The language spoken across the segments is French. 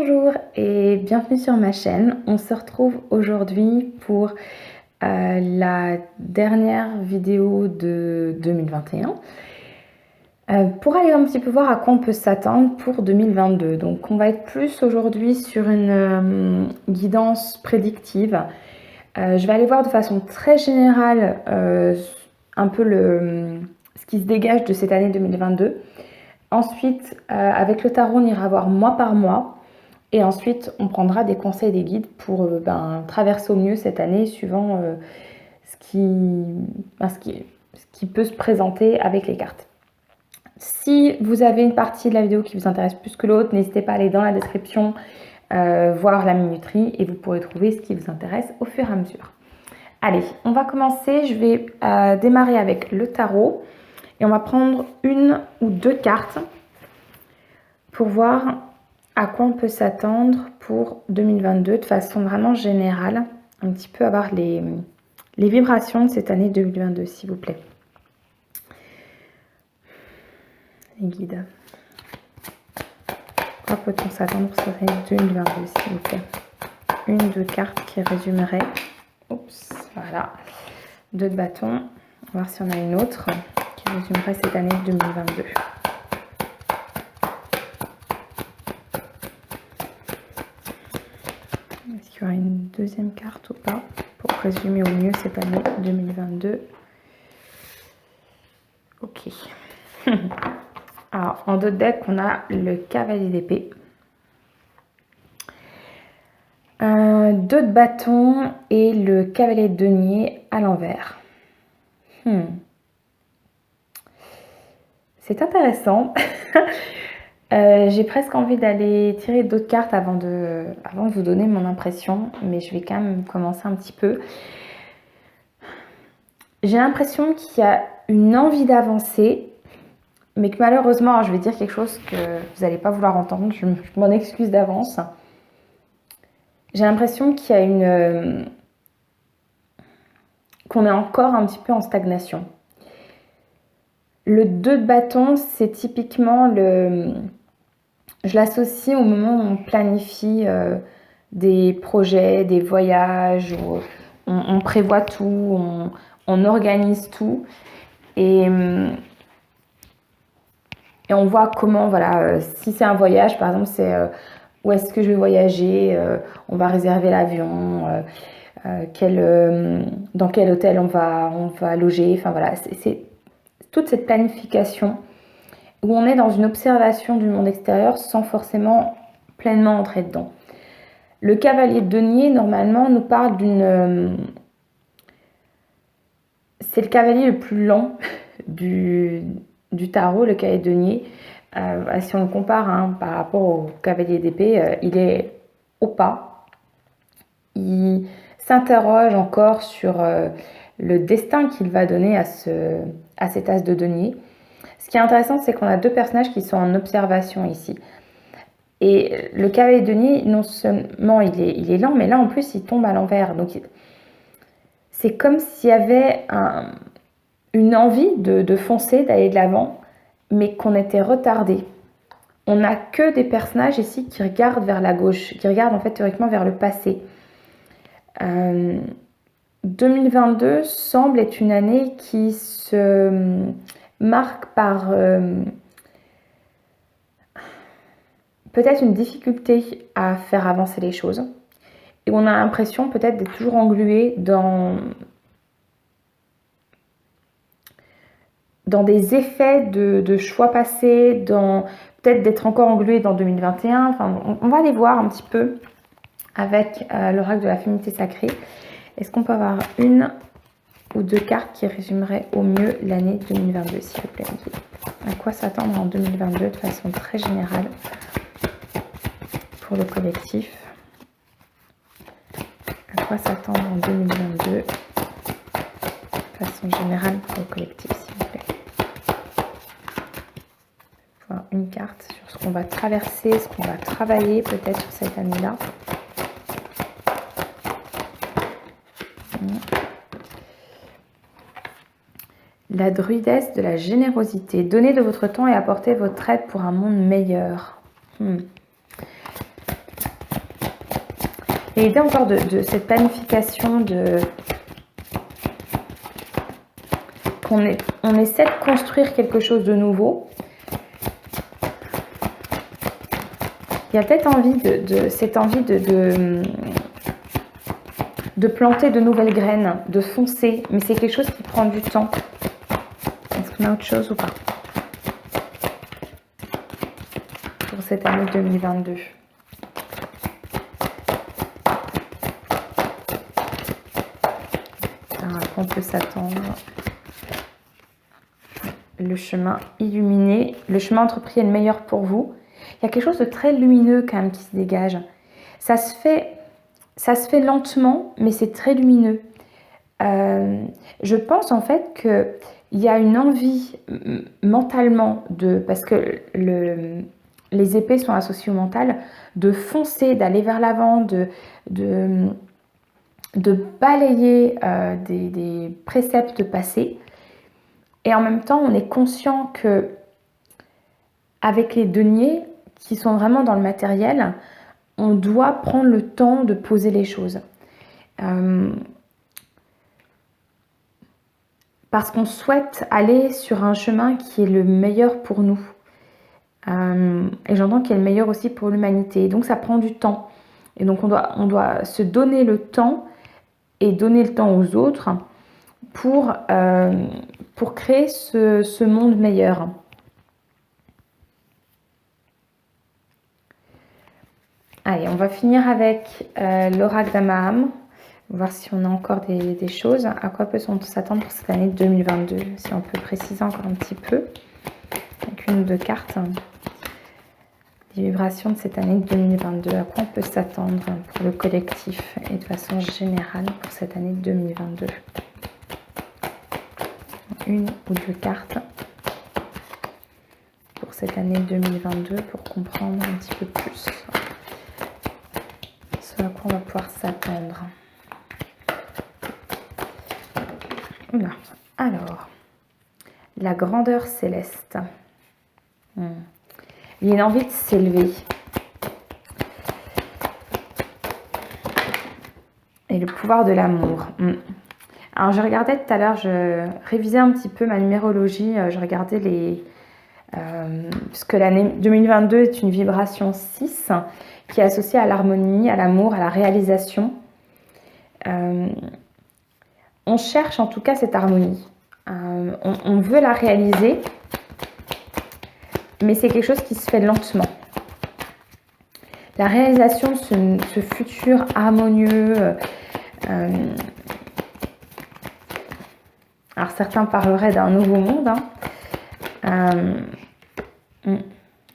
Bonjour et bienvenue sur ma chaîne. On se retrouve aujourd'hui pour la dernière vidéo de 2021 pour aller un petit peu voir à quoi on peut s'attendre pour 2022. Donc on va être plus aujourd'hui sur une guidance prédictive. Je vais aller voir de façon très générale un peu ce qui se dégage de cette année 2022. Ensuite, avec le tarot, on ira voir mois par mois. Et ensuite, on prendra des conseils et des guides pour traverser au mieux cette année, suivant ce qui peut se présenter avec les cartes. Si vous avez une partie de la vidéo qui vous intéresse plus que l'autre, n'hésitez pas à aller dans la description, voir la minuterie, et vous pourrez trouver ce qui vous intéresse au fur et à mesure. Allez, on va commencer. Je vais démarrer avec le tarot. Et on va prendre une ou deux cartes pour voir à quoi on peut s'attendre pour 2022 de façon vraiment générale, un petit peu avoir les vibrations de cette année 2022, s'il vous plaît. Les guides. À quoi peut-on s'attendre pour cette année 2022, s'il vous plaît? Une ou deux cartes qui résumeraient. Oups, voilà. Deux de bâton. On va voir si on a une autre qui résumerait cette année 2022. Est-ce qu'il y aura une deuxième carte ou pas pour résumer au mieux cette année 2022? Ok. Alors, en dos de deck, on a le cavalier d'épée. Deux de bâton et le cavalier de denier à l'envers. C'est intéressant. J'ai presque envie d'aller tirer d'autres cartes avant de vous donner mon impression, mais je vais quand même commencer un petit peu. J'ai l'impression qu'il y a une envie d'avancer, mais que malheureusement, alors je vais dire quelque chose que vous n'allez pas vouloir entendre, je m'en excuse d'avance. J'ai l'impression qu'il y a qu'on est encore un petit peu en stagnation. Le 2 de bâton, c'est typiquement je l'associe au moment où on planifie des projets, des voyages, où on prévoit tout, on organise tout. Et on voit comment, voilà, si c'est un voyage, par exemple, c'est où est-ce que je vais voyager, on va réserver l'avion, dans quel hôtel on va loger, enfin voilà, c'est toute cette planification où on est dans une observation du monde extérieur sans forcément pleinement entrer dedans. Le cavalier de denier, normalement, nous parle c'est le cavalier le plus lent du tarot, le cavalier de denier. Si on le compare par rapport au cavalier d'épée, il est au pas. Il s'interroge encore sur le destin qu'il va donner à cet as de denier. Ce qui est intéressant, c'est qu'on a deux personnages qui sont en observation ici. Et le cavalier de denier, non seulement il est lent, mais là en plus il tombe à l'envers. Donc c'est comme s'il y avait une envie de foncer, d'aller de l'avant, mais qu'on était retardé. On n'a que des personnages ici qui regardent vers la gauche, qui regardent en fait théoriquement vers le passé. 2022 semble être une année qui se marque par peut-être une difficulté à faire avancer les choses. Et on a l'impression peut-être d'être toujours englué dans des effets de choix passés, peut-être d'être encore englué dans 2021. Enfin, on va aller voir un petit peu avec l'oracle de la féminité sacrée. Est-ce qu'on peut avoir une ou deux cartes qui résumeraient au mieux l'année 2022, s'il vous plaît? À quoi s'attendre en 2022 de façon très générale pour le collectif? À quoi s'attendre en 2022 de façon générale pour le collectif, s'il vous plaît? Voilà, une carte sur ce qu'on va traverser, ce qu'on va travailler peut-être sur cette année-là. La druidesse de la générosité. Donnez de votre temps et apportez votre aide pour un monde meilleur. J'ai l'idée encore de cette planification qu'on essaie de construire quelque chose de nouveau. Il y a peut-être cette envie de planter de nouvelles graines, de foncer, mais c'est quelque chose qui prend du temps. Est-ce qu'on a autre chose ou pas pour cette année 2022? Alors, à quoi on peut s'attendre? Le chemin illuminé, le chemin entrepris est le meilleur pour vous. Il y a quelque chose de très lumineux quand même qui se dégage. Ça se fait lentement, mais c'est très lumineux. Je pense en fait qu'il y a une envie mentalement parce que les épées sont associées au mental, de foncer, d'aller vers l'avant, de balayer des préceptes passés. Et en même temps, on est conscient que avec les deniers qui sont vraiment dans le matériel, on doit prendre le temps de poser les choses. Parce qu'on souhaite aller sur un chemin qui est le meilleur pour nous. Et j'entends qu'il est le meilleur aussi pour l'humanité. Donc ça prend du temps. Et donc on doit se donner le temps et donner le temps aux autres pour créer ce monde meilleur. Allez, on va finir avec l'oracle d'Amaham. Voir si on a encore des choses. À quoi peut-on s'attendre pour cette année 2022? Si on peut préciser encore un petit peu. Avec une ou deux cartes. Les vibrations de cette année 2022. À quoi on peut s'attendre pour le collectif et de façon générale pour cette année 2022? Une ou deux cartes pour cette année 2022 pour comprendre un petit peu plus ce à quoi on va pouvoir s'attendre. Alors, la grandeur céleste. Il y a une envie de s'élever. Et le pouvoir de l'amour. Alors, je regardais tout à l'heure, je révisais un petit peu ma numérologie. Je regardais parce que l'année 2022 est une vibration 6 qui est associée à l'harmonie, à l'amour, à la réalisation. On cherche en tout cas cette harmonie. On veut la réaliser, mais c'est quelque chose qui se fait lentement. La réalisation de ce futur harmonieux, alors certains parleraient d'un nouveau monde.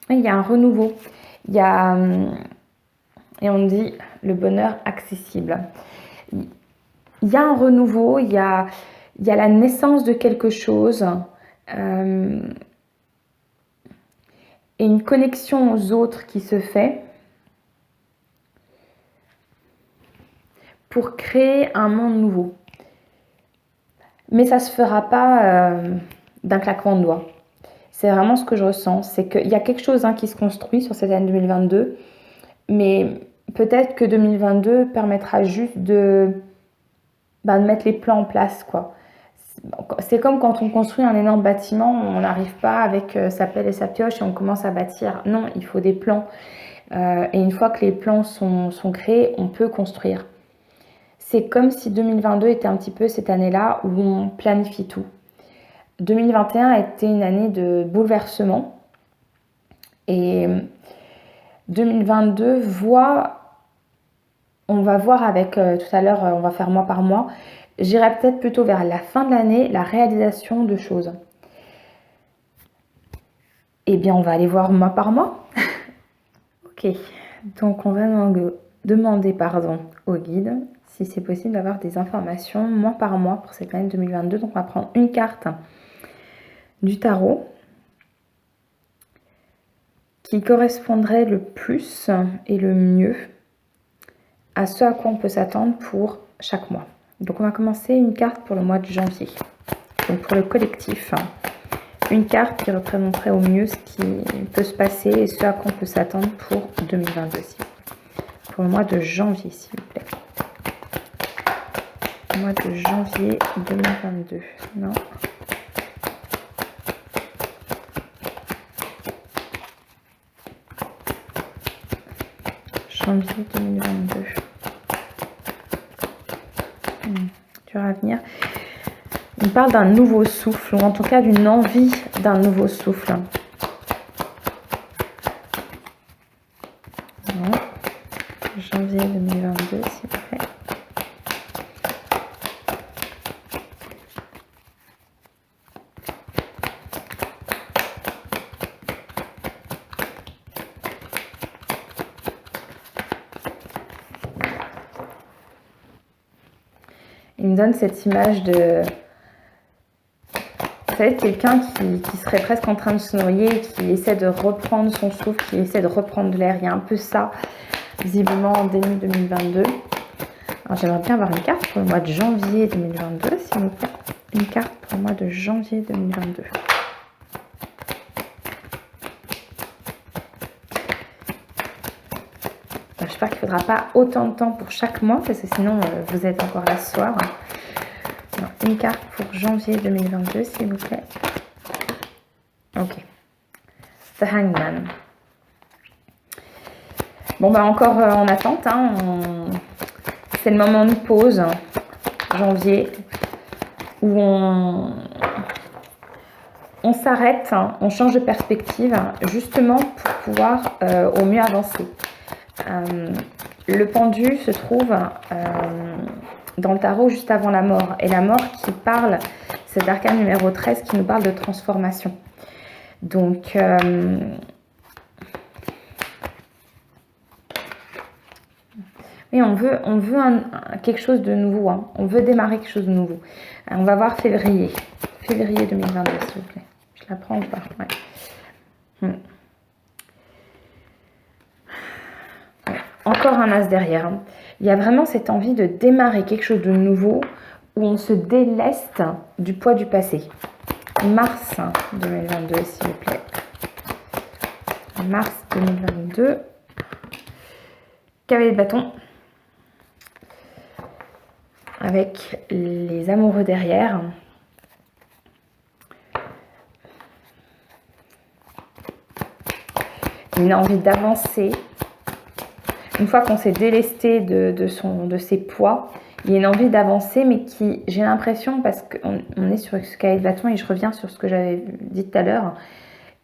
Il y a un renouveau. Il y a, et on dit le bonheur accessible. Il y a un renouveau, il y a la naissance de quelque chose et une connexion aux autres qui se fait pour créer un monde nouveau. Mais ça ne se fera pas d'un claquement de doigts. C'est vraiment ce que je ressens, c'est qu'il y a quelque chose qui se construit sur cette année 2022, mais peut-être que 2022 permettra juste de mettre les plans en place, quoi. C'est comme quand on construit un énorme bâtiment, on n'arrive pas avec sa pelle et sa pioche et on commence à bâtir. Non, il faut des plans. Et une fois que les plans sont créés, on peut construire. C'est comme si 2022 était un petit peu cette année-là où on planifie tout. 2021 a été une année de bouleversement. Et 2022 on va voir avec, tout à l'heure, on va faire mois par mois. J'irai peut-être plutôt vers la fin de l'année, la réalisation de choses. Eh bien, on va aller voir mois par mois. Ok, donc on va demander au guide si c'est possible d'avoir des informations mois par mois pour cette année 2022. Donc on va prendre une carte du tarot qui correspondrait le plus et le mieux à ce à quoi on peut s'attendre pour chaque mois. Donc on va commencer une carte pour le mois de janvier. Donc pour le collectif, une carte qui représenterait au mieux ce qui peut se passer et ce à quoi on peut s'attendre pour 2022. pour le mois de janvier, s'il vous plaît. Mois de janvier 2022. Non. Janvier 2022. Dur à venir. Il parle d'un nouveau souffle, ou en tout cas d'une envie d'un nouveau souffle. Non. Janvier 2022, s'il vous plaît. Il me donne cette image de... Vous savez, quelqu'un qui serait presque en train de se noyer, qui essaie de reprendre son souffle, qui essaie de reprendre de l'air. Il y a un peu ça, visiblement, en début 2022. Alors, j'aimerais bien avoir une carte pour le mois de janvier 2022, s'il vous plaît. Une carte pour le mois de janvier 2022. J'espère qu'il ne faudra pas autant de temps pour chaque mois, parce que sinon, vous êtes encore là ce soir. Alors, une carte pour janvier 2022, s'il vous plaît. Ok. The Hangman. Bon, bah encore en attente. Hein. C'est le moment de pause, janvier, où on s'arrête, hein, on change de perspective, justement pour pouvoir au mieux avancer. Le pendu se trouve dans le tarot juste avant la mort. Et la mort qui parle, c'est l'arcane numéro 13 qui nous parle de transformation. Donc, oui, on veut quelque chose de nouveau. Hein. On veut démarrer quelque chose de nouveau. On va voir février. Février 2022, s'il vous plaît. Je la prends ou pas? Ouais. Encore un as derrière. Il y a vraiment cette envie de démarrer quelque chose de nouveau où on se déleste du poids du passé. Mars 2022, s'il vous plaît. Mars 2022. Cavalier de bâton. Avec les amoureux derrière. Une envie d'avancer. Une fois qu'on s'est délesté de ses poids, il y a une envie d'avancer, mais qui, j'ai l'impression, parce qu'on est sur ce cavalier de bâton, et je reviens sur ce que j'avais dit tout à l'heure,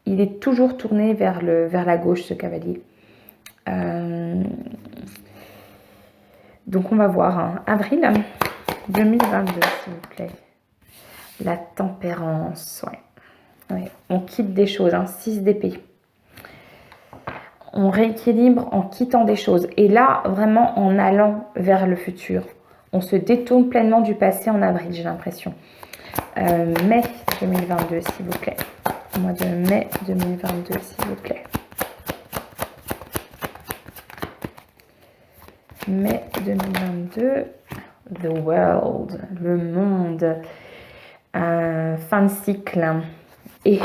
il est toujours tourné vers la gauche, ce cavalier. Donc on va voir, hein. Avril 2022, s'il vous plaît. La tempérance, ouais. On quitte des choses, hein. 6 d'épée. On rééquilibre en quittant des choses. Et là, vraiment en allant vers le futur. On se détourne pleinement du passé en avril, j'ai l'impression. Mai 2022, s'il vous plaît. Mois de mai 2022, s'il vous plaît. Mai 2022. The world. Le monde. Fin de cycle. Et...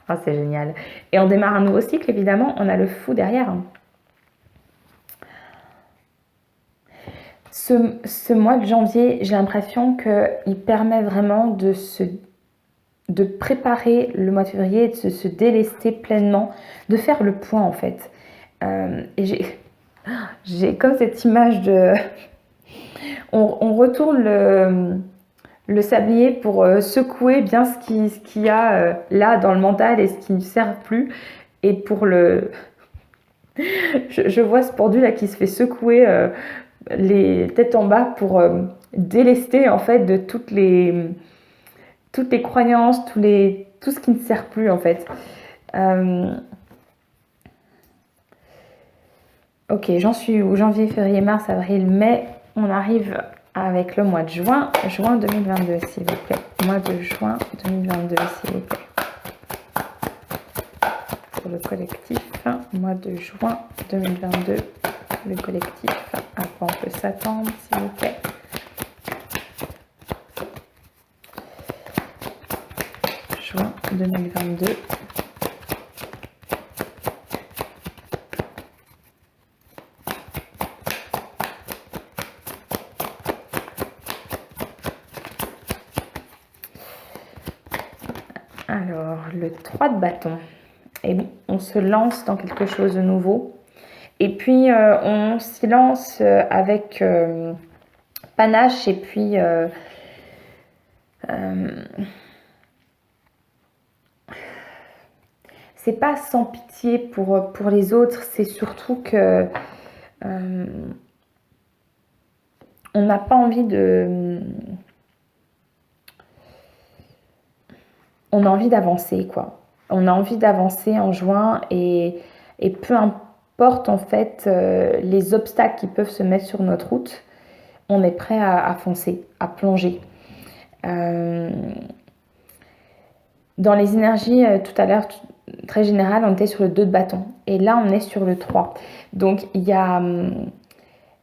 Oh, c'est génial. Et on démarre un nouveau cycle, évidemment. On a le fou derrière. Ce mois de janvier, j'ai l'impression qu'il permet vraiment de préparer le mois de février, de se délester pleinement, de faire le point, en fait. Et j'ai comme cette image de... On retourne le sablier pour secouer bien ce qu'il y a là dans le mental et ce qui ne sert plus. Et pour le... je vois ce pendu là qui se fait secouer les têtes en bas pour délester en fait de toutes les croyances, tout ce qui ne sert plus en fait. Ok, j'en suis où? Janvier, février, mars, avril, mai. On arrive avec le mois de juin. Juin 2022, s'il vous plaît. Mois de juin 2022, s'il vous plaît. Pour le collectif. Mois de juin 2022. Le collectif. À quoi on peut s'attendre, s'il vous plaît. Juin 2022. Alors, le 3 de bâton. Et oui, on se lance dans quelque chose de nouveau. Et puis, on s'y lance avec panache et puis c'est pas sans pitié pour les autres, c'est surtout que on n'a pas envie de... On a envie d'avancer, quoi. On a envie d'avancer en juin et peu importe en fait les obstacles qui peuvent se mettre sur notre route, on est prêt à foncer, à plonger. Dans les énergies, tout à l'heure, très générales, on était sur le 2 de bâton. Et là, on est sur le 3. Donc, il y a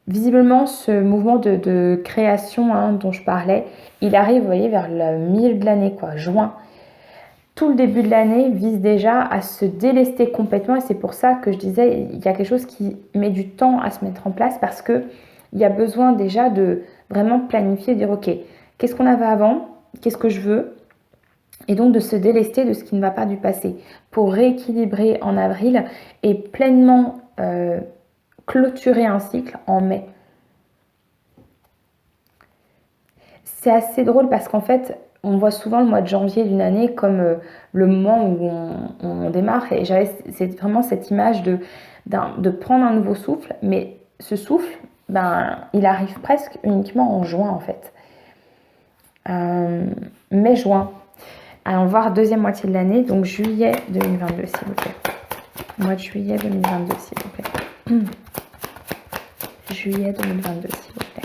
visiblement ce mouvement de création dont je parlais. Il arrive, vous voyez, vers le milieu de l'année, quoi, juin. Tout le début de l'année vise déjà à se délester complètement. Et c'est pour ça que je disais, il y a quelque chose qui met du temps à se mettre en place parce qu'il y a besoin déjà de vraiment planifier, de dire, OK, qu'est-ce qu'on avait avant? Qu'est-ce que je veux? Et donc de se délester de ce qui ne va pas du passé pour rééquilibrer en avril et pleinement clôturer un cycle en mai. C'est assez drôle parce qu'en fait, on voit souvent le mois de janvier d'une année comme le moment où on démarre. Et c'est vraiment cette image de prendre un nouveau souffle. Mais ce souffle, il arrive presque uniquement en juin en fait. Mai-juin. Allons voir deuxième moitié de l'année, donc juillet 2022, s'il vous plaît. Mois de juillet 2022, s'il vous plaît. Juillet 2022, s'il vous plaît.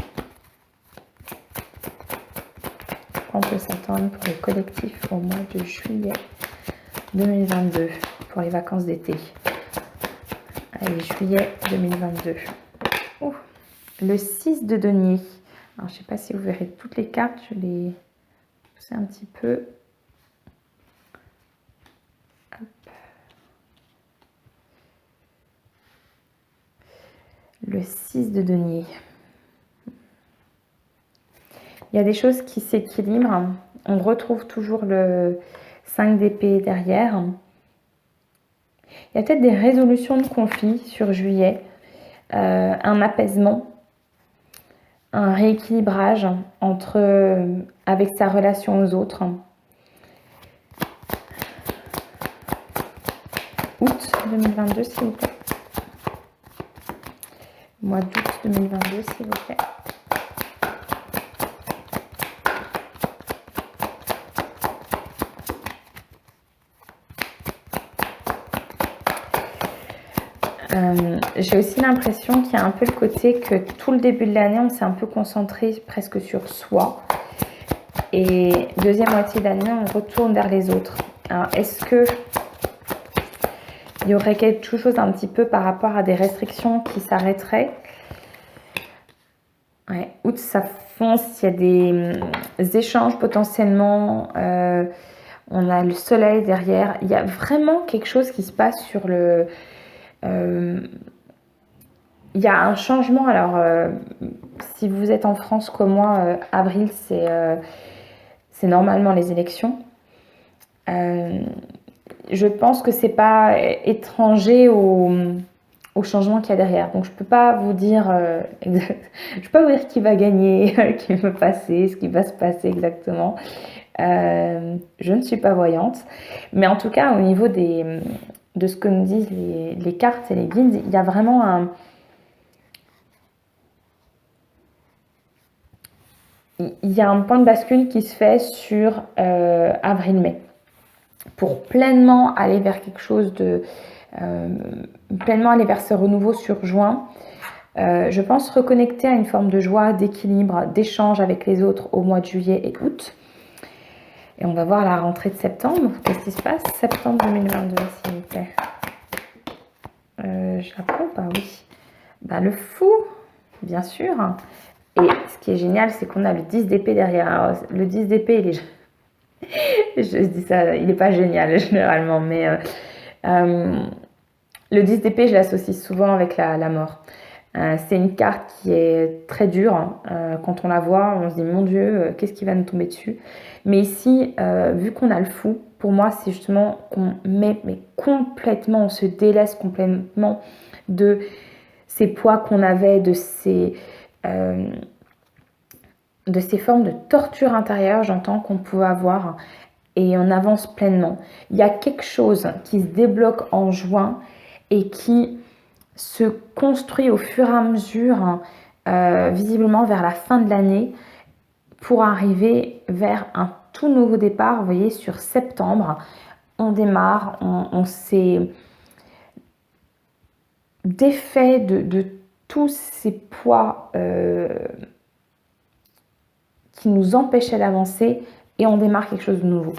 On peut s'attendre pour le collectif au mois de juillet 2022, pour les vacances d'été. Allez, juillet 2022. Ouh, le 6 de denier. Alors, je ne sais pas si vous verrez toutes les cartes, je les pousse un petit peu. Le 6 de denier. Il y a des choses qui s'équilibrent. On retrouve toujours le 5 d'épée derrière. Il y a peut-être des résolutions de conflits sur juillet, un apaisement, un rééquilibrage avec sa relation aux autres. Août 2022, s'il vous plaît. Mois d'août 2022, s'il vous plaît. J'ai aussi l'impression qu'il y a un peu le côté que tout le début de l'année, on s'est un peu concentré presque sur soi. Et deuxième moitié d'année, on retourne vers les autres. Alors, est-ce que il y aurait quelque chose un petit peu par rapport à des restrictions qui s'arrêteraient? Ouais, août, ça fonce, il y a des échanges potentiellement. On a le soleil derrière. Il y a vraiment quelque chose qui se passe sur le... il y a un changement. Alors, si vous êtes en France comme moi, avril, c'est normalement les élections. Je pense que c'est pas étranger au changement qu'il y a derrière. Donc je peux pas vous dire je peux pas vous dire qui va gagner, qui va passer, ce qui va se passer exactement. Je ne suis pas voyante, mais en tout cas au niveau de ce que nous disent les cartes et les guides, il y a vraiment il y a un point de bascule qui se fait sur avril-mai pour pleinement aller vers quelque chose de pleinement aller vers ce renouveau sur juin. Je pense reconnecter à une forme de joie, d'équilibre, d'échange avec les autres au mois de juillet et août. Et on va voir la rentrée de septembre. Qu'est-ce qui se passe? Septembre 2022, s'il vous plaît. Je la prends ou pas? Oui. Le fou, bien sûr. Et ce qui est génial, c'est qu'on a le 10 d'épée derrière. Alors, le 10 d'épée, il est... je dis ça, il n'est pas génial généralement, mais le 10 d'épée, je l'associe souvent avec la mort. C'est une carte qui est très dure. Quand on la voit, on se dit, mon Dieu, qu'est-ce qui va nous tomber dessus? Mais ici, vu qu'on a le fou, pour moi, c'est justement qu'on met mais complètement, on se délaisse complètement de ces poids qu'on avait, de ces formes de torture intérieure, j'entends, qu'on pouvait avoir, et on avance pleinement. Il y a quelque chose qui se débloque en juin et qui se construit au fur et à mesure, visiblement vers la fin de l'année, pour arriver vers un tout nouveau départ. Vous voyez, sur septembre, on démarre, on s'est défait de tous ces poids qui nous empêchaient d'avancer et on démarre quelque chose de nouveau.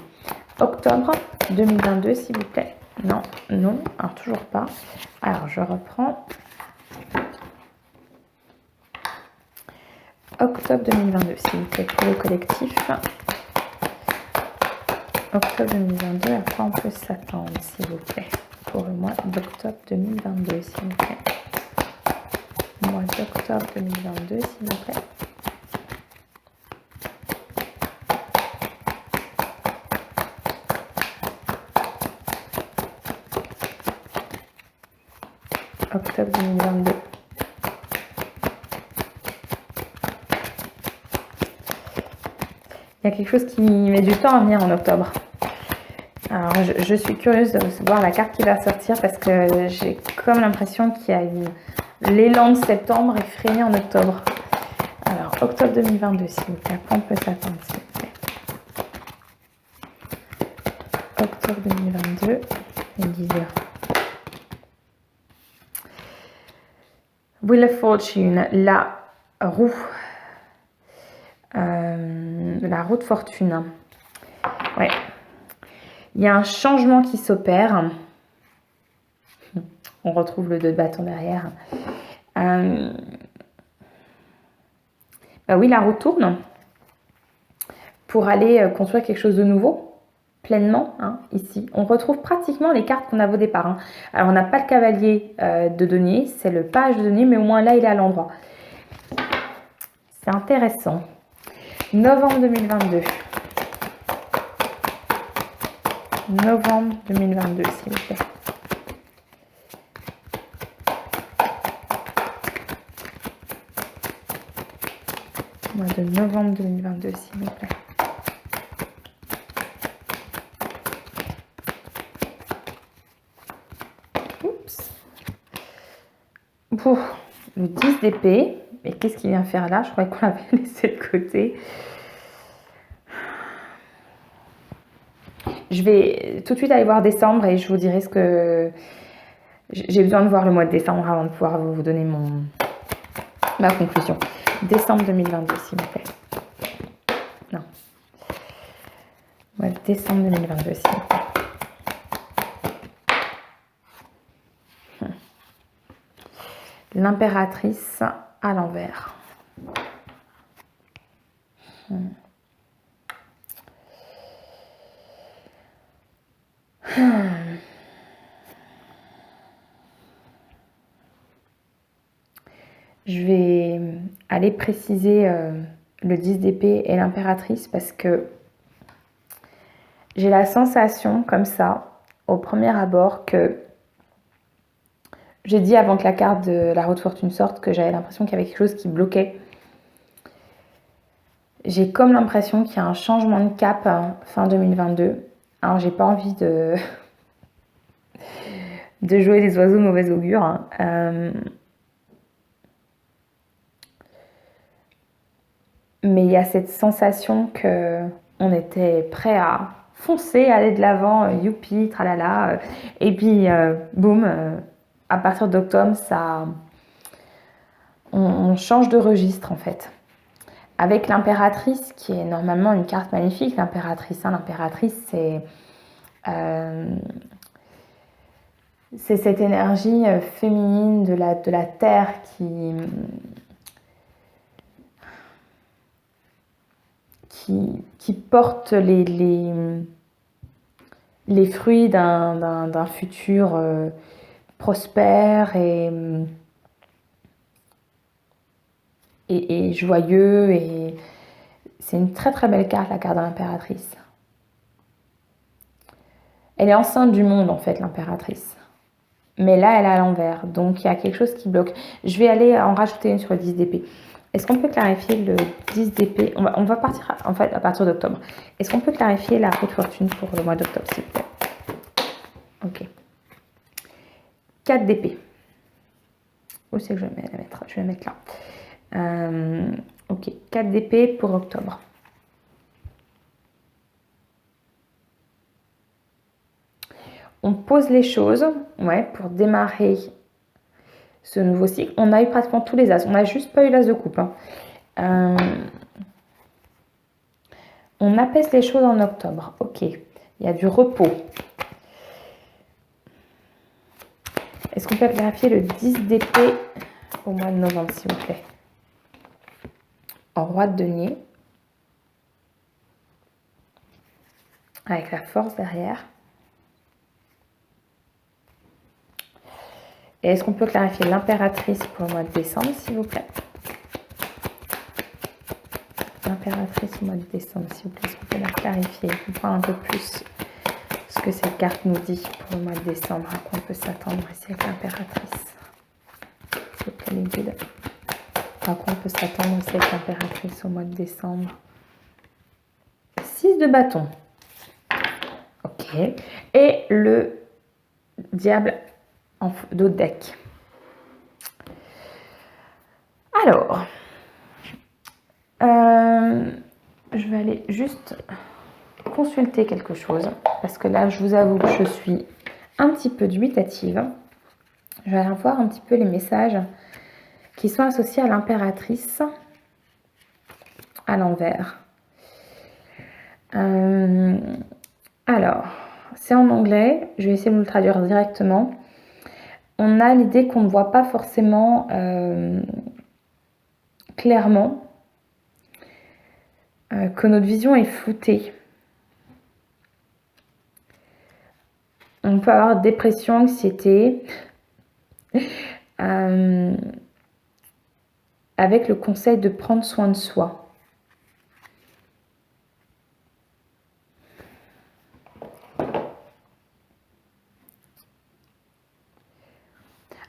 Octobre 2022, s'il vous plaît. Non, non, alors toujours pas. Alors, je reprends. Octobre 2022, s'il vous plaît, pour le collectif. Octobre 2022, à quoi on peut s'attendre, s'il vous plaît, pour le mois d'octobre 2022, s'il vous plaît. Mois d'octobre 2022, s'il vous plaît. Octobre 2022. Il y a quelque chose qui met du temps à venir en octobre. Alors, je suis curieuse de recevoir la carte qui va sortir parce que j'ai comme l'impression qu'il y a l'élan de septembre est freiné en octobre. Alors, octobre 2022, s'il vous plaît. À quoi on peut s'attendre, s'il vous plaît. Octobre 2022, et 10 heures. Wheel of Fortune, la roue. La roue de fortune. Ouais. Il y a un changement qui s'opère. On retrouve le 2 de bâton derrière. Bah oui, la roue tourne pour aller construire quelque chose de nouveau, pleinement, hein, ici. On retrouve pratiquement les cartes qu'on avait au départ. Hein. Alors, on n'a pas le cavalier de denier, c'est le page de denier, mais au moins là, il est à l'endroit. C'est intéressant. Novembre 2022. Novembre 2022, s'il vous plaît. Mois de novembre 2022, s'il vous plaît. Oups. Pour le 10 d'épée. Mais qu'est-ce qu'il vient faire là? Je croyais qu'on l'avait laissé de côté. Je vais tout de suite aller voir décembre et je vous dirai ce que... J'ai besoin de voir le mois de décembre avant de pouvoir vous donner ma conclusion. Décembre 2022, s'il vous plaît. Non. Mois de décembre 2022, s'il vous plaît. L'impératrice à l'envers. Je vais aller préciser le 10 d'épée et l'impératrice parce que j'ai la sensation comme ça, au premier abord, que j'ai dit avant que la carte de la roue de fortune sorte que j'avais l'impression qu'il y avait quelque chose qui bloquait. J'ai comme l'impression qu'il y a un changement de cap fin 2022. Alors j'ai pas envie de jouer les oiseaux de mauvais augure. Hein. Mais il y a cette sensation qu'on était prêt à foncer, aller de l'avant, youpi, tralala. Et puis, boum, à partir d'octobre, on change de registre en fait. Avec l'impératrice, qui est normalement une carte magnifique, l'impératrice, hein, l'impératrice, c'est cette énergie féminine de la terre qui porte les fruits d'un futur prospère et joyeux. Et c'est une très très belle carte, la carte de l'impératrice. Elle est enceinte du monde en fait, l'impératrice. Mais là, elle est à l'envers. Donc, il y a quelque chose qui bloque. Je vais aller en rajouter une sur le 10 d'épée. Est-ce qu'on peut clarifier le 10 d'épée? On va partir en fait à partir d'octobre. Est-ce qu'on peut clarifier la roue de fortune pour le mois d'octobre, s'il vous plaît? Ok. 4 d'épée. Où c'est que je vais la mettre? Je vais la mettre là. Ok. 4 d'épée pour octobre. On pose les choses, ouais, pour démarrer ce nouveau cycle. On a eu pratiquement tous les as. On n'a juste pas eu l'as de coupe. Hein. On apaise les choses en octobre. Ok. Il y a du repos. Est-ce qu'on peut clarifier le 10 d'épée au mois de novembre, s'il vous plaît? En roi de denier. Avec la force derrière. Et est-ce qu'on peut clarifier l'impératrice pour le mois de décembre, s'il vous plaît? L'impératrice au mois de décembre, s'il vous plaît. Est-ce qu'on peut la clarifier? Comprendre un peu plus ce que cette carte nous dit pour le mois de décembre. À quoi on peut s'attendre ici avec l'impératrice? À quoi on peut s'attendre ici avec l'impératrice au mois de décembre? 6 de bâton. Ok. Et le diable en dos de deck. Alors, je vais aller juste consulter quelque chose parce que là, je vous avoue que je suis un petit peu dubitative. Je vais aller voir un petit peu les messages qui sont associés à l'impératrice à l'envers. Alors, c'est en anglais. Je vais essayer de vous le traduire directement. On a l'idée qu'on ne voit pas forcément clairement, que notre vision est floutée. On peut avoir dépression, anxiété, avec le conseil de prendre soin de soi.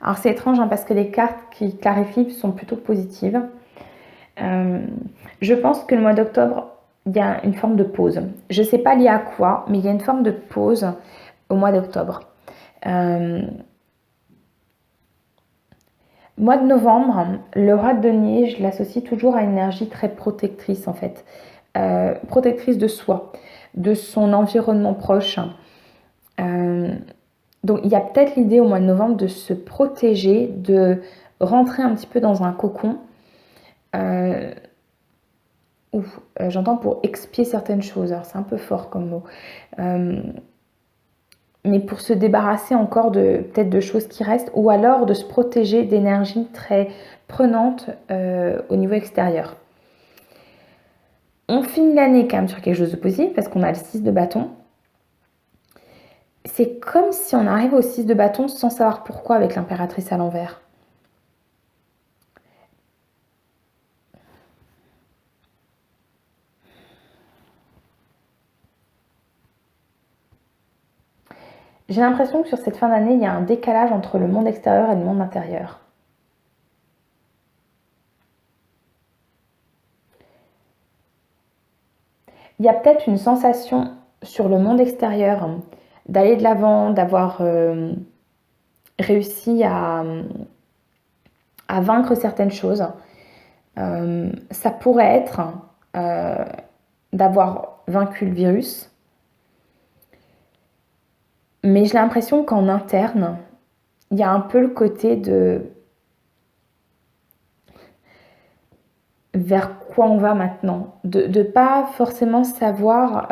Alors c'est étrange hein, parce que les cartes qui clarifient sont plutôt positives. Je pense que le mois d'octobre, il y a une forme de pause. Je ne sais pas lié à quoi, mais il y a une forme de pause au mois d'octobre. Mois de novembre, le roi de denier, je l'associe toujours à une énergie très protectrice en fait. Protectrice de soi, de son environnement proche. Donc il y a peut-être l'idée au mois de novembre de se protéger, de rentrer un petit peu dans un cocon. J'entends pour expier certaines choses. Alors c'est un peu fort comme mot. Mais pour se débarrasser encore de peut-être de choses qui restent, ou alors de se protéger d'énergies très prenantes au niveau extérieur. On finit l'année quand même sur quelque chose de positif parce qu'on a le 6 de bâton. C'est comme si on arrive au 6 de bâton sans savoir pourquoi avec l'impératrice à l'envers. J'ai l'impression que sur cette fin d'année, il y a un décalage entre le monde extérieur et le monde intérieur. Il y a peut-être une sensation sur le monde extérieur d'aller de l'avant, d'avoir réussi à vaincre certaines choses. Ça pourrait être d'avoir vaincu le virus. Mais j'ai l'impression qu'en interne, il y a un peu le côté de vers quoi on va maintenant. De ne pas forcément savoir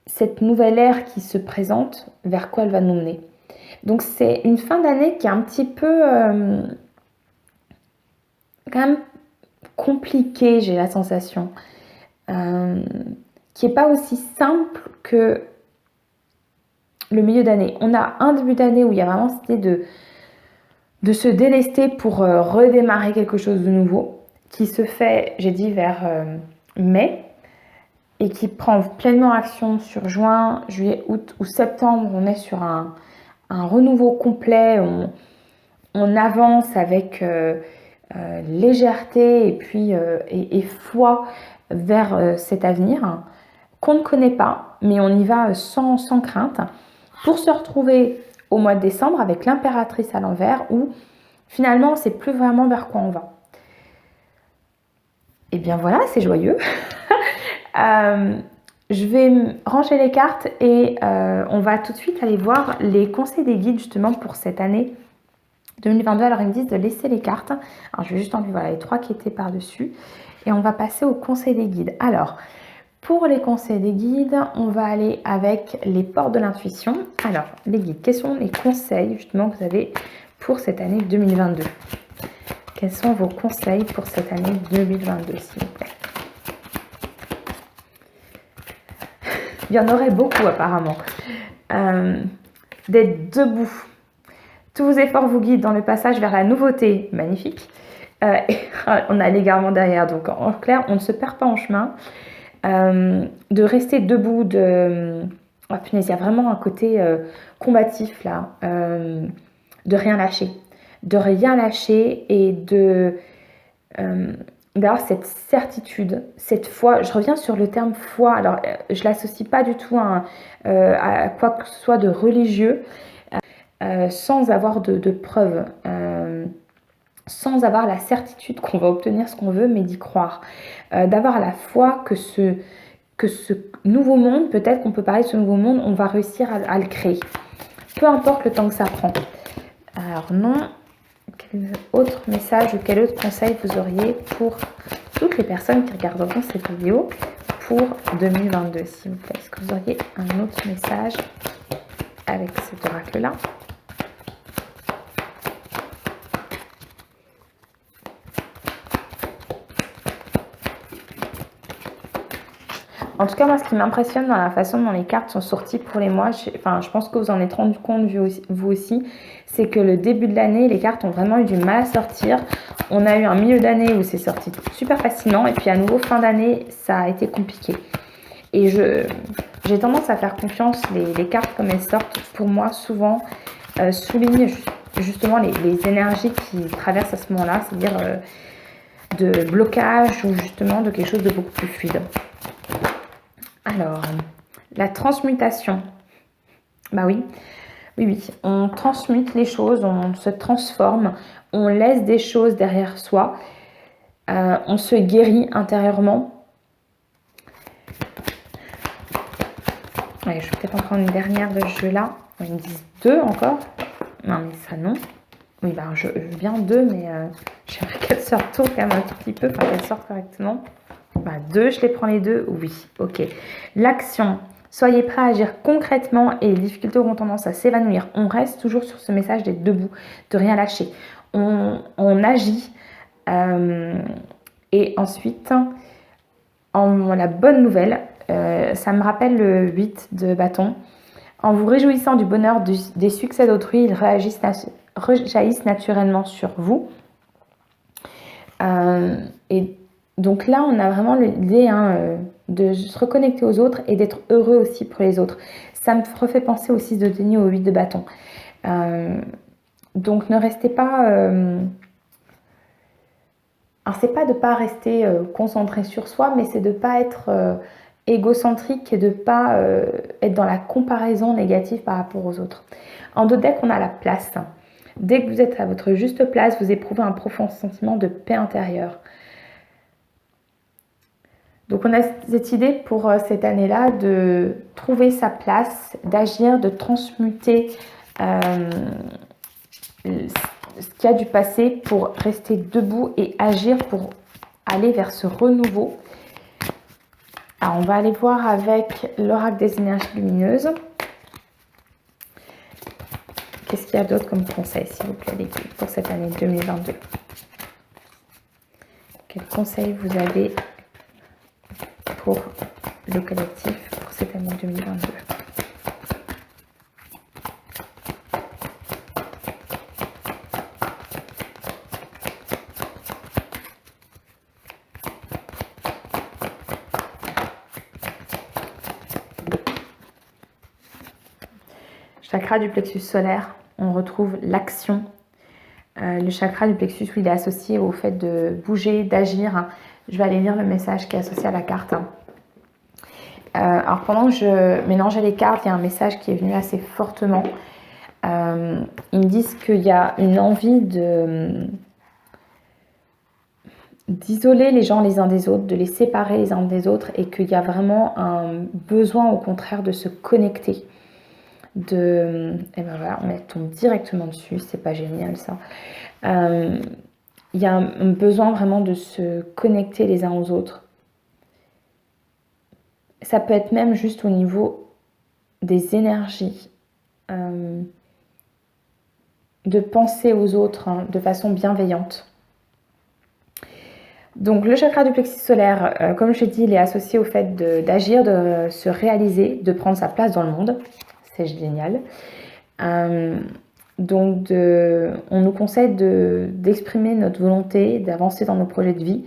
cette nouvelle ère qui se présente, vers quoi elle va nous mener. Donc c'est une fin d'année qui est un petit peu quand même compliquée, j'ai la sensation. Qui n'est pas aussi simple que le milieu d'année. On a un début d'année où il y a vraiment cette idée de se délester pour redémarrer quelque chose de nouveau, qui se fait, j'ai dit, vers mai. et qui prend pleinement action sur juin, juillet, août ou septembre. On est sur un renouveau complet, on avance avec légèreté et puis et foi vers cet avenir qu'on ne connaît pas, mais on y va sans crainte pour se retrouver au mois de décembre avec l'impératrice à l'envers où finalement on ne sait plus vraiment vers quoi on va. Et bien voilà, c'est joyeux. Je vais ranger les cartes et on va tout de suite aller voir les conseils des guides justement pour cette année 2022. Alors ils me disent de laisser les cartes. Alors je vais juste enlever voilà, les 3 qui étaient par-dessus et on va passer aux conseils des guides. Alors pour les conseils des guides, on va aller avec les portes de l'intuition. Alors les guides, quels sont les conseils justement que vous avez pour cette année 2022? Quels sont vos conseils pour cette année 2022 s'il vous plaît? Il y en aurait beaucoup apparemment. D'être debout. Tous vos efforts vous guident dans le passage vers la nouveauté. Magnifique. Et on a l'égarement derrière. Donc en clair, on ne se perd pas en chemin. De rester debout. Oh, punaise, il y a vraiment un côté combatif là. De rien lâcher. De rien lâcher et d'avoir cette certitude, cette foi. Je reviens sur le terme foi. Alors, je ne l'associe pas du tout à quoi que ce soit de religieux, sans avoir de preuves, sans avoir la certitude qu'on va obtenir ce qu'on veut, mais d'y croire. D'avoir la foi que ce nouveau monde, peut-être qu'on peut parler de ce nouveau monde, on va réussir à le créer. Peu importe le temps que ça prend. Alors non. Quel autre message ou quel autre conseil vous auriez pour toutes les personnes qui regarderont cette vidéo pour 2022, s'il vous plaît? Est-ce que vous auriez un autre message avec cet oracle-là? En tout cas, moi, ce qui m'impressionne dans la façon dont les cartes sont sorties pour les mois, je pense que vous en êtes rendu compte vous aussi, c'est que le début de l'année, les cartes ont vraiment eu du mal à sortir. On a eu un milieu d'année où c'est sorti super facilement et puis à nouveau fin d'année, ça a été compliqué. Et j'ai tendance à faire confiance, les cartes comme elles sortent, pour moi, souvent soulignent justement les énergies qui traversent à ce moment-là, c'est-à-dire de blocage ou justement de quelque chose de beaucoup plus fluide. Alors, la transmutation. Bah oui, on transmute les choses, on se transforme, on laisse des choses derrière soi, on se guérit intérieurement. Ouais, je vais peut-être en prendre une dernière de ce jeu-là. Ils me disent 2 encore. Non, mais ça non. Oui, bah je veux bien 2, mais j'aimerais qu'elle se retourne quand même un tout petit peu, enfin qu'elle sorte correctement. Bah, 2, je les prends les 2. Oui, ok. L'action. Soyez prêts à agir concrètement et les difficultés auront tendance à s'évanouir. On reste toujours sur ce message d'être debout, de rien lâcher. On agit. Et ensuite, la bonne nouvelle, ça me rappelle le 8 de bâton. En vous réjouissant du bonheur des succès d'autrui, ils rejaillissent naturellement sur vous. Et donc là, on a vraiment l'idée de se reconnecter aux autres et d'être heureux aussi pour les autres. Ça me refait penser au 6 de denier, au 8 de bâton. Donc ne restez pas... Alors c'est pas de ne pas rester concentré sur soi, mais c'est de ne pas être égocentrique et de ne pas être dans la comparaison négative par rapport aux autres. En deux decks, on a la place. Dès que vous êtes à votre juste place, vous éprouvez un profond sentiment de paix intérieure. Donc on a cette idée pour cette année-là de trouver sa place, d'agir, de transmuter ce qu'il y a du passé pour rester debout et agir pour aller vers ce renouveau. Alors on va aller voir avec l'oracle des énergies lumineuses. Qu'est-ce qu'il y a d'autre comme conseil, s'il vous plaît, l'équipe, pour cette année 2022? Quels conseils vous avez pour le collectif pour cette année 2022? chakra du plexus solaire, on retrouve l'action. Le chakra du plexus, il est associé au fait de bouger, d'agir. Je vais aller lire le message qui est associé à la carte. Alors pendant que je mélangeais les cartes, il y a un message qui est venu assez fortement. Ils me disent qu'il y a une envie d'isoler les gens les uns des autres, de les séparer les uns des autres, et qu'il y a vraiment un besoin au contraire de se connecter. Et ben voilà, on tombe directement dessus, c'est pas génial ça. Il y a un besoin vraiment de se connecter les uns aux autres. Ça peut être même juste au niveau des énergies, de penser aux autres de façon bienveillante. Donc le chakra du plexus solaire, comme je l'ai dit, il est associé au fait d'agir, de se réaliser, de prendre sa place dans le monde. C'est génial. Donc on nous conseille d'exprimer notre volonté, d'avancer dans nos projets de vie,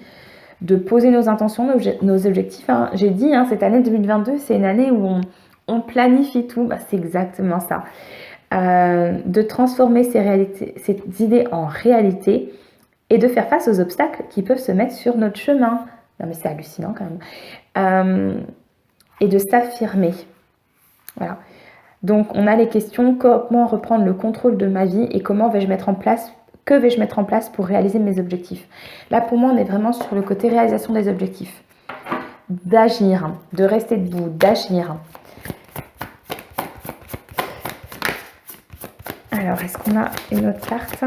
de poser nos intentions, nos objectifs. J'ai dit, cette année 2022, c'est une année où on planifie tout. C'est exactement ça. De transformer ces idées en réalité et de faire face aux obstacles qui peuvent se mettre sur notre chemin. Non mais c'est hallucinant quand même. Et de s'affirmer. Voilà. Donc on a les questions, comment reprendre le contrôle de ma vie et comment vais-je mettre en place, que vais-je mettre en place pour réaliser mes objectifs. Là pour moi on est vraiment sur le côté réalisation des objectifs. D'agir, de rester debout, d'agir. Alors est-ce qu'on a une autre carte ?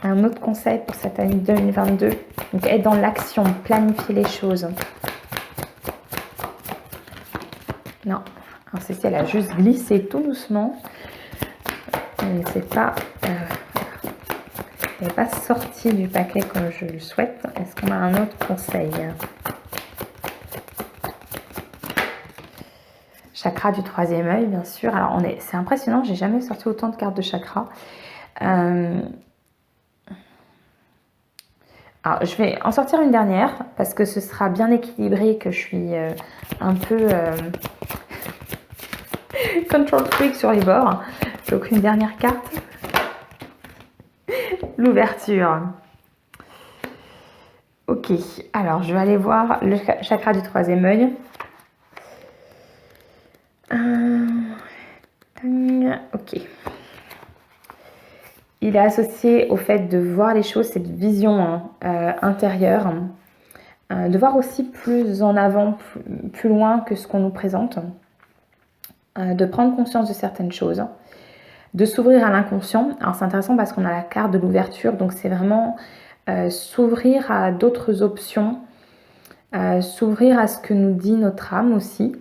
Un autre conseil pour cette année 2022. Donc être dans l'action, planifier les choses. Non. Alors celle-ci, elle a juste glissé tout doucement. Elle n'est pas sortie du paquet comme je le souhaite. Est-ce qu'on a un autre conseil? Chakra du troisième œil, bien sûr. Alors c'est impressionnant, j'ai jamais sorti autant de cartes de chakra. Alors, je vais en sortir une dernière parce que ce sera bien équilibré, que je suis un peu control freak sur les bords. Donc une dernière carte. L'ouverture. Ok, alors je vais aller voir le chakra du troisième œil. Ok. Il est associé au fait de voir les choses, cette vision intérieure, de voir aussi plus en avant, plus loin que ce qu'on nous présente, de prendre conscience de certaines choses, de s'ouvrir à l'inconscient. Alors c'est intéressant parce qu'on a la carte de l'ouverture, donc c'est vraiment s'ouvrir à d'autres options, s'ouvrir à ce que nous dit notre âme aussi.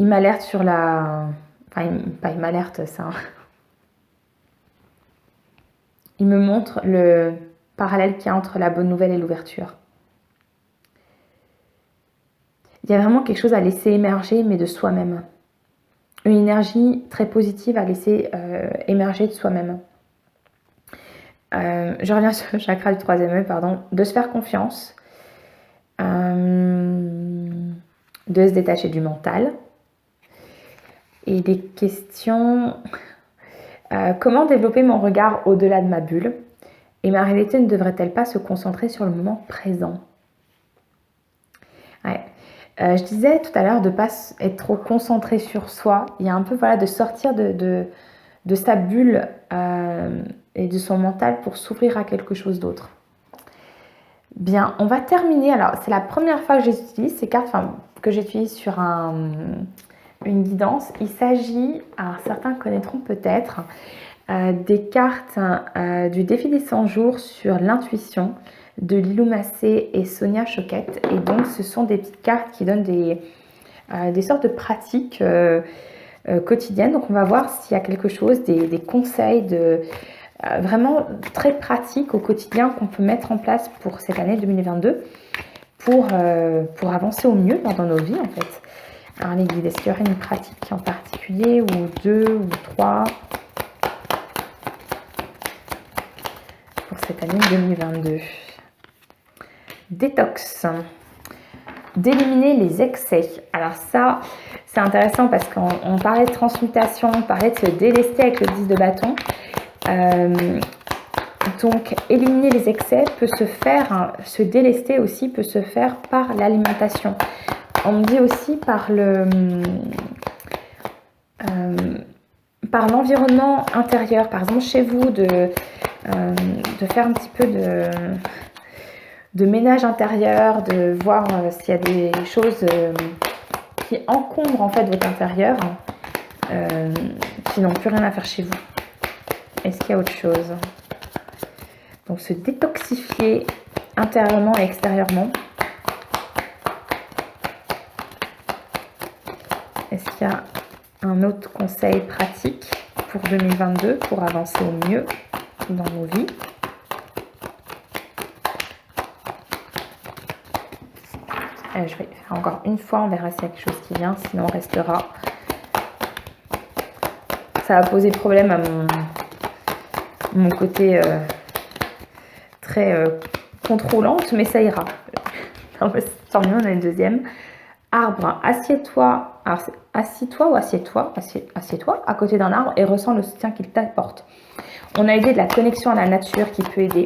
Il m'alerte sur la... Enfin, pas il m'alerte, ça. Il me montre le parallèle qu'il y a entre la bonne nouvelle et l'ouverture. Il y a vraiment quelque chose à laisser émerger, mais de soi-même. Une énergie très positive à laisser émerger de soi-même. Je reviens sur le chakra du troisième œil, pardon. De se faire confiance. De se détacher du mental. Et des questions... comment développer mon regard au-delà de ma bulle? Et ma réalité ne devrait-elle pas se concentrer sur le moment présent? Ouais. Je disais tout à l'heure de ne pas être trop concentré sur soi. Il y a un peu de sortir de sa bulle et de son mental pour s'ouvrir à quelque chose d'autre. Bien, on va terminer. Alors, c'est la première fois que j'utilise ces cartes, que j'utilise sur une guidance. Il s'agit, alors certains connaîtront peut-être, des cartes du défi des 100 jours sur l'intuition de Lilou Massé et Sonia Choquette. Et donc ce sont des petites cartes qui donnent des sortes de pratiques quotidiennes. Donc on va voir s'il y a quelque chose, des conseils vraiment très pratiques au quotidien qu'on peut mettre en place pour cette année 2022 pour avancer au mieux dans nos vies en fait. Alors les guides, est-ce qu'il y aurait une pratique en particulier, ou deux, ou trois, pour cette année 2022? Détox. d'éliminer les excès. Alors ça, c'est intéressant parce qu'on parlait de transmutation, on parlait de se délester avec le 10 de bâton. Donc, éliminer les excès peut se faire, hein, se délester aussi peut se faire par l'alimentation. On me dit aussi par l'environnement intérieur. Par exemple, chez vous, de faire un petit peu de ménage intérieur, de voir s'il y a des choses qui encombrent en fait votre intérieur, qui n'ont plus rien à faire chez vous. Est-ce qu'il y a autre chose? Donc se détoxifier intérieurement et extérieurement. Est-ce qu'il y a un autre conseil pratique pour 2022 pour avancer au mieux dans nos vies? Je vais faire encore une fois, on verra s'il y a quelque chose qui vient, sinon on restera. Ça va poser problème à mon côté très contrôlante, mais ça ira. Tant mieux, on a une deuxième. Arbre, assieds-toi. Alors, assis-toi ou assieds-toi, assieds-toi à côté d'un arbre et ressens le soutien qu'il t'apporte. On a aidé de la connexion à la nature qui peut aider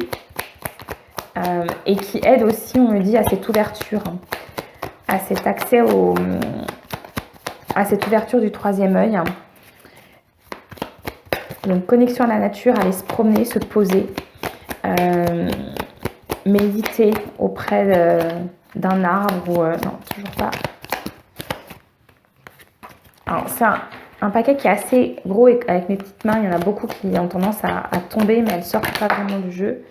et qui aide aussi, on me dit, à cette ouverture, à cet accès à cette ouverture du troisième œil. Donc, connexion à la nature, aller se promener, se poser, méditer auprès d'un arbre ou... non, toujours pas. Alors, c'est un paquet qui est assez gros et avec mes petites mains, il y en a beaucoup qui ont tendance à tomber, mais elles ne sortent pas vraiment du jeu.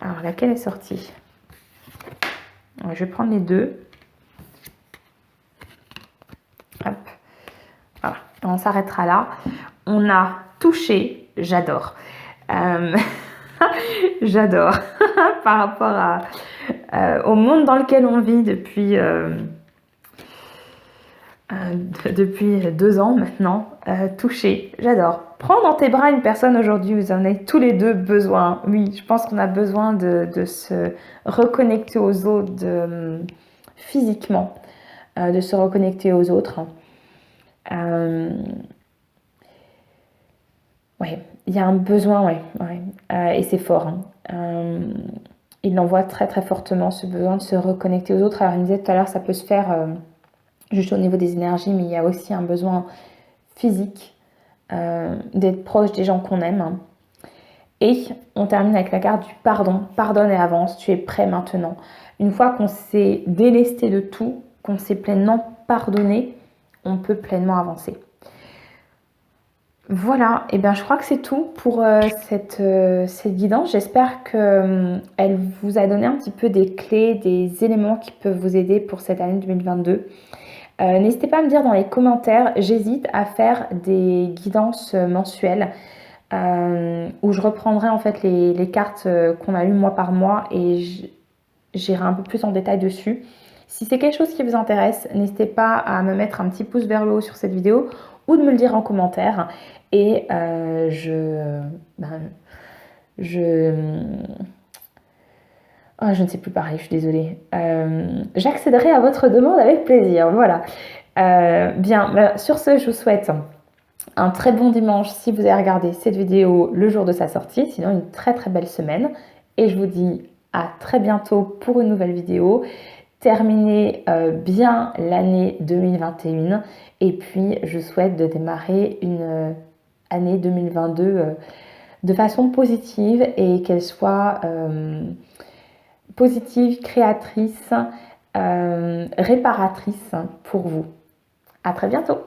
Alors, laquelle est sortie? Alors, je vais prendre les deux. Hop. Voilà, on s'arrêtera là. On a touché, j'adore. J'adore par rapport au monde dans lequel on vit depuis 2 ans maintenant. Toucher, j'adore. Prends dans tes bras une personne aujourd'hui, vous en avez tous les deux besoin. Oui, je pense qu'on a besoin de se reconnecter aux autres physiquement, de se reconnecter aux autres. Ouais, il y a un besoin, ouais. Et c'est fort. Il l'envoie très très fortement, ce besoin de se reconnecter aux autres. Alors, il me disait tout à l'heure, ça peut se faire juste au niveau des énergies, mais il y a aussi un besoin physique d'être proche des gens qu'on aime. Et on termine avec la carte du pardon. Pardonne et avance, tu es prêt maintenant. Une fois qu'on s'est délesté de tout, qu'on s'est pleinement pardonné, on peut pleinement avancer. Voilà, et bien je crois que c'est tout pour cette guidance. J'espère qu'elle vous a donné un petit peu des clés, des éléments qui peuvent vous aider pour cette année 2022. N'hésitez pas à me dire dans les commentaires, j'hésite à faire des guidances mensuelles où je reprendrai en fait les cartes qu'on a lues mois par mois et j'irai un peu plus en détail dessus. Si c'est quelque chose qui vous intéresse, n'hésitez pas à me mettre un petit pouce vers le haut sur cette vidéo ou de me le dire en commentaire. Et je ne sais plus parler, je suis désolée. J'accéderai à votre demande avec plaisir, voilà. Bien, sur ce, je vous souhaite un très bon dimanche si vous avez regardé cette vidéo le jour de sa sortie. Sinon, une très très belle semaine. Et je vous dis à très bientôt pour une nouvelle vidéo. Terminez bien l'année 2021 et puis je souhaite de démarrer une année 2022 de façon positive et qu'elle soit positive, créatrice, réparatrice pour vous. À très bientôt.